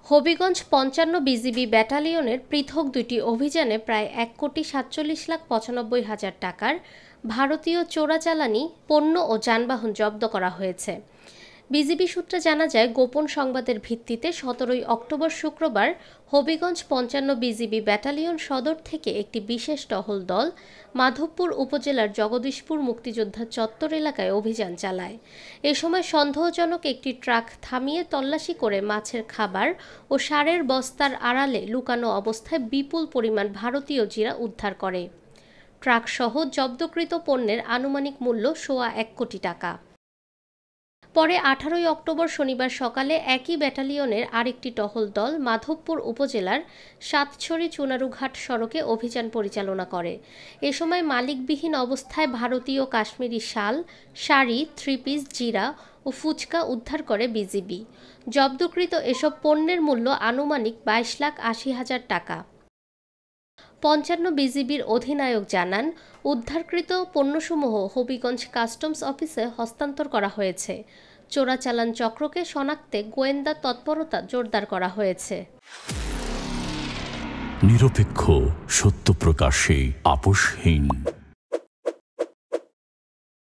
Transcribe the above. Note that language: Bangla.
হবিগঞ্জ ৫৫ বিজিবি ব্যাটালিয়নের পৃথক দুটি অভিযানে প্রায় ১,৪৭,৯৫,০০০ টাকার ভারতীয় চোরাচালানি পণ্য ও যানবাহন জব্দ করা হয়েছে। বিজিবি সূত্রে জানা যায়, গোপন সংবাদের ভিত্তিতে ১৭ অক্টোবর শুক্রবার হবিগঞ্জ ৫৫ বিজিবি ব্যাটালিয়ন সদর থেকে একটি বিশেষ টহল দল মাধবপুর উপজেলার জগদীশপুর মুক্তিযোদ্ধা চত্বর এলাকায় অভিযান চালায়। এ সময় সন্দেহজনক একটি ট্রাক থামিয়ে তল্লাশি করে মাছের খাবার ও সারের বস্তার আড়ালে লুকানো অবস্থায় বিপুল পরিমাণ ভারতীয় জিরা উদ্ধার করে। ট্রাকসহ জব্দকৃত পণ্যের আনুমানিক মূল্য ৳১.৫ কোটি টাকা। পরে ১৮ অক্টোবর শনিবার সকালে একই ব্যাটালিয়নের আরেকটি টহল দল মাধবপুর উপজেলার সাতছড়ি চুনারুঘাট সড়কে অভিযান পরিচালনা করে। এ সময় মালিকবিহীন অবস্থায় ভারতীয় কাশ্মীরি শাল, শাড়ি, থ্রি-পিস, জিরা ও ফুচকা উদ্ধার করে বিজিবি। জব্দকৃত এসব পণ্যের মূল্য আনুমানিক ২২,৮০,০০০ টাকা। ৫৫ বিজিবির অধিনায়ক জানান, উদ্ধারকৃত পণ্যসমূহ হবিগঞ্জ কাস্টমস অফিসে হস্তান্তর করা হয়েছে। চোরাচালান চক্রকে শনাক্তে গোয়েন্দা তৎপরতা জোরদার করা হয়েছে। নিরপেক্ষ, সত্য প্রকাশে আপোষহীন।